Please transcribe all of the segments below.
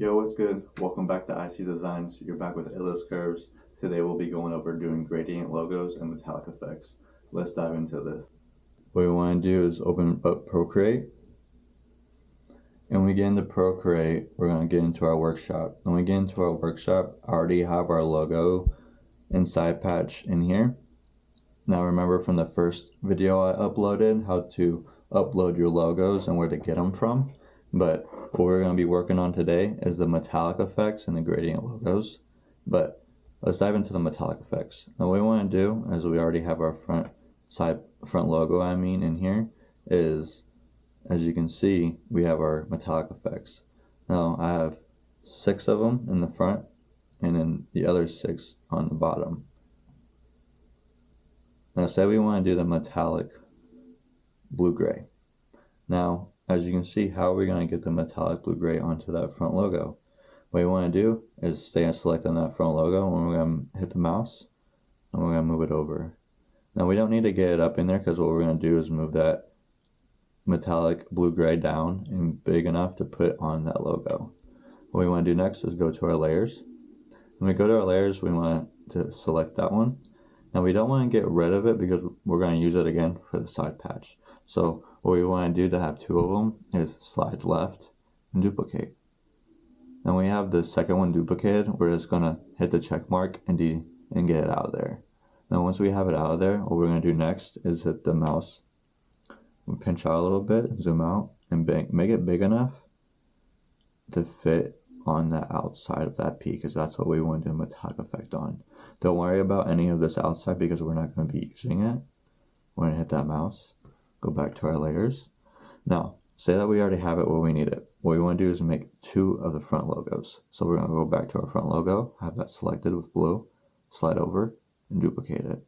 Yo, what's good? Welcome back to IC Designs. You're back with Endless Curves. Today we'll be going over doing gradient logos and metallic effects. Let's dive into this. What we want to do is open up Procreate. And when we get into Procreate, we're going to get into our workshop. When we get into our workshop, I already have our logo and side patch in here. Now remember from the first video I uploaded how to upload your logos and where to get them from. But what we're going to be working on today is the metallic effects and the gradient logos. But let's dive into the metallic effects. Now what we want to do, as we already have our front logo in here, is, as you can see, we have our metallic effects. Now I have 6 of them in the front and then the other 6 on the bottom. Now say we want to do the metallic blue-gray. Now, as you can see, how are we going to get the metallic blue-gray onto that front logo? What we want to do is stay and select on that front logo, and we're going to hit the mouse, and we're going to move it over. Now, we don't need to get it up in there, because what we're going to do is move that metallic blue-gray down and big enough to put on that logo. What we want to do next is go to our layers. When we go to our layers, we want to select that one. Now, we don't want to get rid of it because we're going to use it again for the side patch. So what we want to do to have 2 of them is slide left and duplicate. Then we have the second one duplicated. We're just going to hit the check mark and get it out of there. Now once we have it out of there, what we're going to do next is hit the mouse, pinch out a little bit, zoom out, and make it big enough to fit on the outside of that P, because that's what we want to do a metallic effect on. Don't worry about any of this outside because we're not going to be using it. We're going to hit that mouse, go back to our layers. Now, say that we already have it where we need it. What we want to do is make 2 of the front logos. So we're going to go back to our front logo, have that selected with blue, slide over, and duplicate it.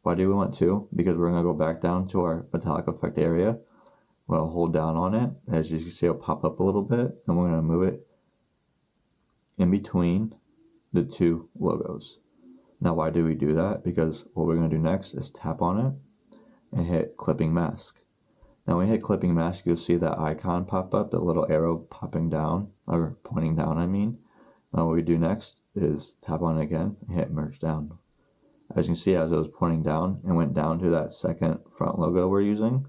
Why do we want 2? Because we're going to go back down to our metallic effect area. We're going to hold down on it. As you can see, it'll pop up a little bit, and we're going to move it in between the 2 logos. Now, why do we do that? Because what we're going to do next is tap on it and hit clipping mask. Now when we hit clipping mask, you'll see that icon pop up, the little arrow popping down, or pointing down Now what we do next is tap on it again and hit merge down. As you can see, as it was pointing down, it went down to that second front logo we're using,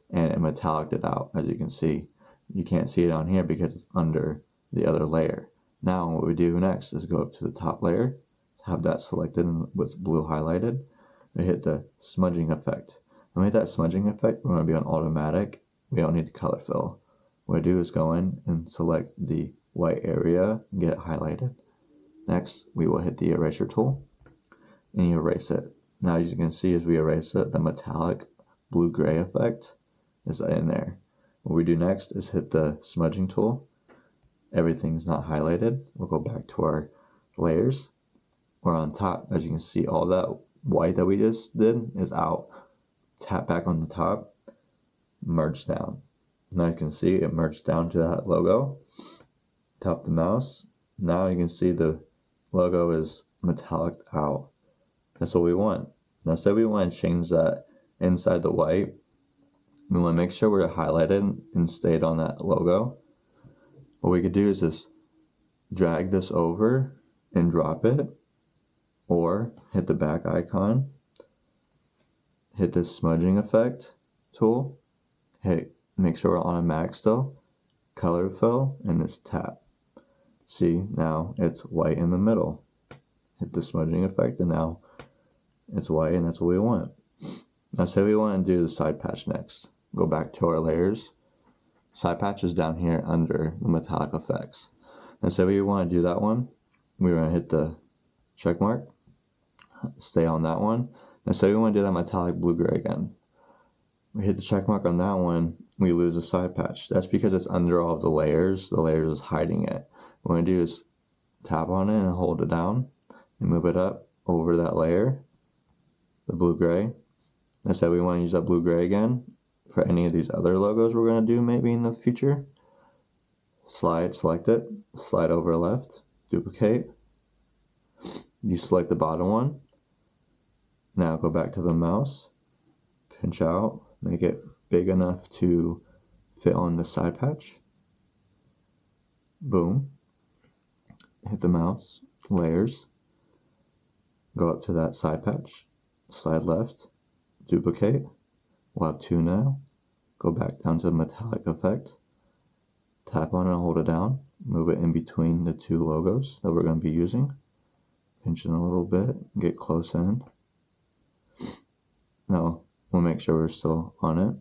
and it metalliced it out. As you can see, you can't see it on here because it's under the other layer. Now what we do next is go up to the top layer, have that selected with blue highlighted, and hit the smudging effect. When we hit that smudging effect, we're going to be on automatic. We don't need to color fill. What I do is go in and select the white area and get it highlighted. Next, we will hit the eraser tool and erase it. Now, as you can see, as we erase it, the metallic blue-gray effect is in there. What we do next is hit the smudging tool. Everything's not highlighted. We'll go back to our layers. We're on top. As you can see, all that white that we just did is out. Tap back on the top, merge down. Now you can see it merged down to that logo. Tap the mouse. Now you can see the logo is metallic out. That's what we want. Now say we want to change that inside the white. We want to make sure we're highlighted and stayed on that logo. What we could do is just drag this over and drop it, or hit the back icon, hit this smudging effect tool, make sure we're on automatic still, color fill, and just tap. See, now it's white in the middle. Hit the smudging effect, and now it's white, and that's what we want. Now say we want to do the side patch next. Go back to our layers. Side patch is down here under the metallic effects. Now say we want to do that one. We're going to hit the check mark, stay on that one. Now say we want to do that metallic blue-gray again. We hit the check mark on that one, we lose the side patch. That's because it's under all of the layers. The layers is hiding it. What we do is tap on it and hold it down and move it up over that layer, the blue-gray. Now say we want to use that blue-gray again for any of these other logos we're going to do maybe in the future. Select it, slide over left, duplicate. You select the bottom one. Now go back to the mouse, pinch out, make it big enough to fit on the side patch. Boom. hit the mouse, layers, go up to that side patch, slide left, duplicate, we'll have 2 now, go back down to the metallic effect, tap on it and hold it down, move it in between the 2 logos that we're going to be using, pinch in a little bit, get close in. Now we'll make sure we're still on it,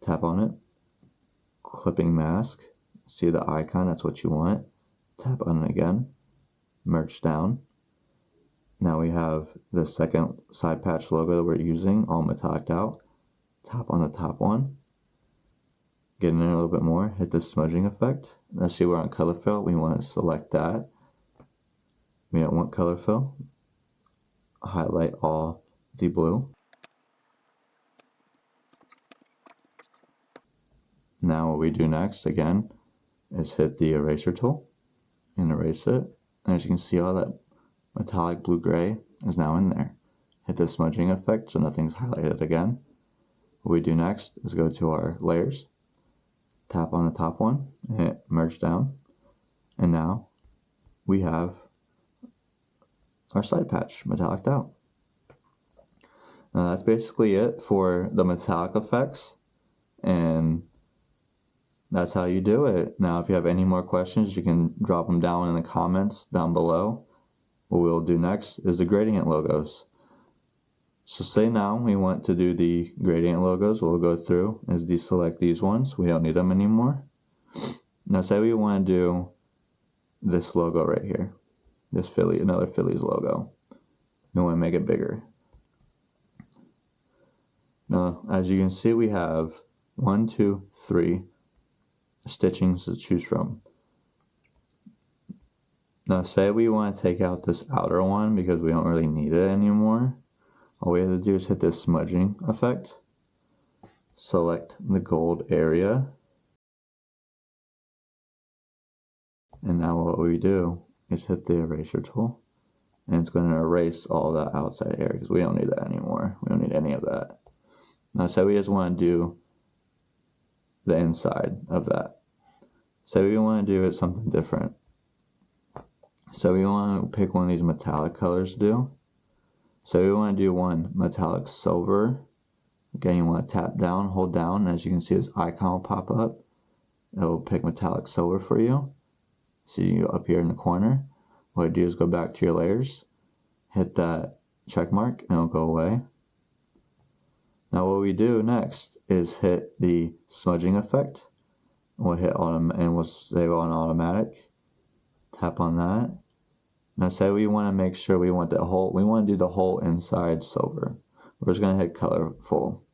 tap on it, clipping mask, see the icon, that's what you want, tap on it again, merge down. Now we have the second side patch logo that we're using, all metallic out, tap on the top one, get in there a little bit more, hit the smudging effect. Let's see we're on color fill, we want to select that. We don't want color fill, highlight all the blue. Now what we do next, again, is hit the eraser tool and erase it. And as you can see, all that metallic blue-gray is now in there. Hit the smudging effect so nothing's highlighted again. What we do next is go to our layers, tap on the top one, and hit merge down. And now we have our side patch metalliced out. Now that's basically it for the metallic effects, and that's how you do it. Now if you have any more questions, you can drop them down in the comments down below. What we'll do next is the gradient logos. So say now we want to do the gradient logos, what we'll go through is deselect these ones, we don't need them anymore. Now say we want to do this logo right here, this Philly, another Phillies logo. We want to make it bigger. Now as you can see, we have 1, 2, 3 stitchings to choose from. Now say we want to take out this outer one because we don't really need it anymore. All we have to do is hit this smudging effect, select the gold area, and now what we do is hit the eraser tool, and it's going to erase all the outside area because we don't need that anymore. We don't need any of that. Now say we just want to do the inside of that. Say we want to do it something different. So we want to pick one of these metallic colors to do. So we want to do one metallic silver. Again, you want to tap down, hold down, and as you can see this icon will pop up. It will pick metallic silver for you. See you up here in the corner. What you do is go back to your layers, hit that check mark, and it'll go away. Now what we do next is hit the smudging effect. We'll hit and we'll save on automatic. Tap on that. Now say we want to make sure we want to do the whole inside silver. We're just going to hit colorful.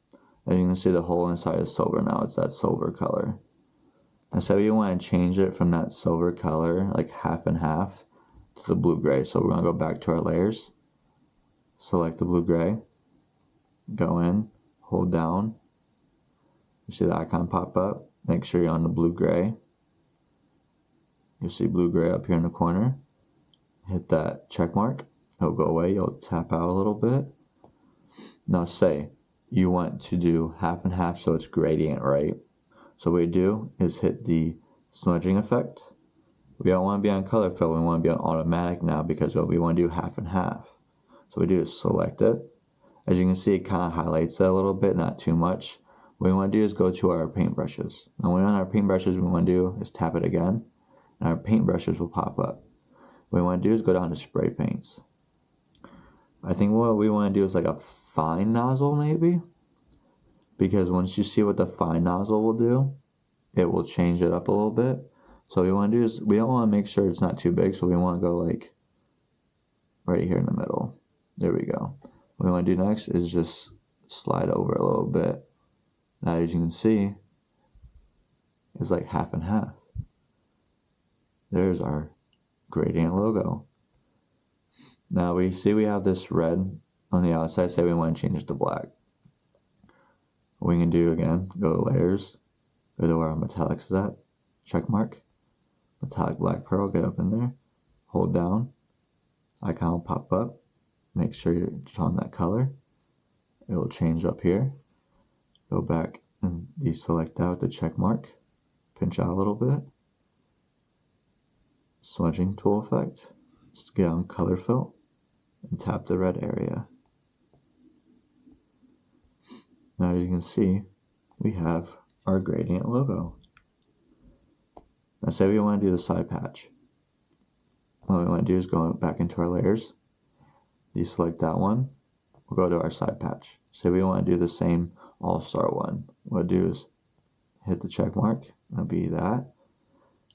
As you can see, the whole inside is silver now. It's that silver color. Now say we want to change it from that silver color, like half and half, to the blue-gray. So we're going to go back to our layers, select the blue-gray, go in, hold down. You see the icon pop up. Make sure you're on the blue-gray. You'll see blue-gray up here in the corner. Hit that check mark. It'll go away. You'll tap out a little bit. Now say you want to do half and half so it's gradient, right? So what we do is hit the smudging effect. We don't want to be on color fill. We want to be on automatic now because we want to do half and half. So what we do is select it. As you can see, it kind of highlights it a little bit, not too much. What we want to do is go to our paintbrushes. Now when we're on our paintbrushes, what we want to do is tap it again, and our paintbrushes will pop up. What we want to do is go down to spray paints. I think what we want to do is like a fine nozzle maybe, because once you see what the fine nozzle will do, it will change it up a little bit. So what we want to do is, we don't want to make sure it's not too big, so we want to go like right here in the middle. There we go. What we want to do next is just slide over a little bit. Now as you can see, it's like half and half. There's our gradient logo. Now we see we have this red on the outside. Say we want to change it to black. What we can do again, go to layers, go to where our metallics is at, check mark, metallic black pearl, get up in there, hold down, icon will pop up, make sure you're on that color, it will change up here, go back and deselect out the check mark, pinch out a little bit, smudging tool effect. Let's get on color fill and tap the red area. Now as you can see, we have our gradient logo. Now say we want to do the side patch. What we want to do is go back into our layers. Deselect that one. We'll go to our side patch. Say we want to do the same all-star one. What we'll do is hit the check mark. That'll be that.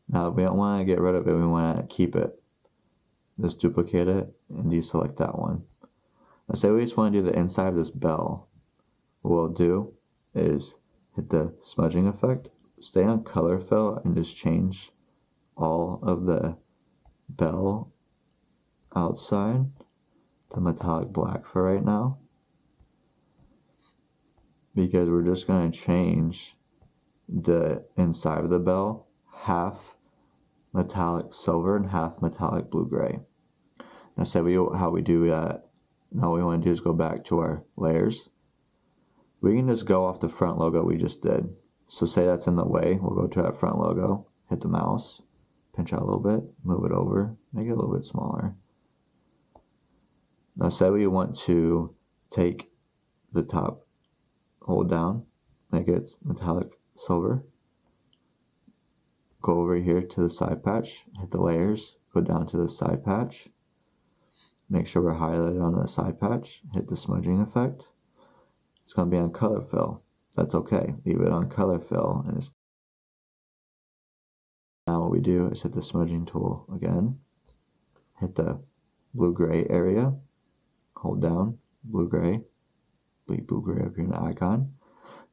Now we don't want to get rid of it. We want to keep it. Just duplicate it and deselect that one. Now say we just want to do the inside of this bell. What we'll do is hit the smudging effect. Stay on color fill and just change all of the bell outside to metallic black for right now, because we're just going to change the inside of the bell half metallic silver and half metallic blue gray. Now say how we do that. Now what we want to do is go back to our layers. We can just go off the front logo we just did. So say that's in the way, we'll go to that front logo, hit the mouse, pinch out a little bit, move it over, make it a little bit smaller. Now say we want to take the top, hold down, make it metallic silver. Go over here to the side patch, hit the layers, go down to the side patch. Make sure we're highlighted on the side patch, hit the smudging effect. It's going to be on color fill. That's okay. Leave it on color fill. And now what we do is hit the smudging tool again. Hit the blue-gray area. Hold down, blue-gray. Bleed blue-gray up here in the icon.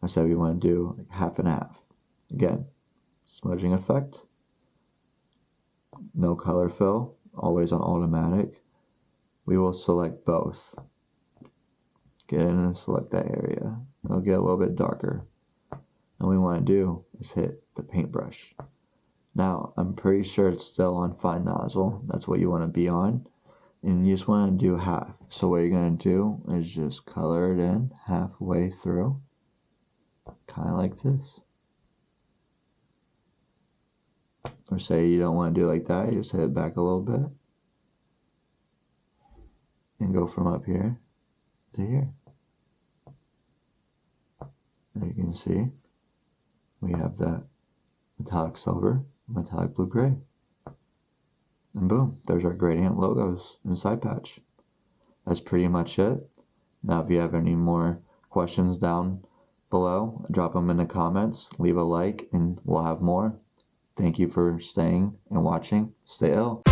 I said we want to do like half and half. Again, smudging effect. No color fill. Always on automatic. We will select both. Get in and select that area. It'll get a little bit darker. And what we want to do is hit the paintbrush. Now, I'm pretty sure it's still on fine nozzle. That's what you want to be on. And you just want to do half. So what you're going to do is just color it in halfway through. Kind of like this. Or say you don't want to do it like that. You just hit it back a little bit. And go from up here to here. There you can see we have that metallic silver, metallic blue gray. And boom, there's our gradient logos and side patch. That's pretty much it. Now if you have any more questions down below, drop them in the comments, leave a like, and we'll have more. Thank you for staying and watching. Stay ill.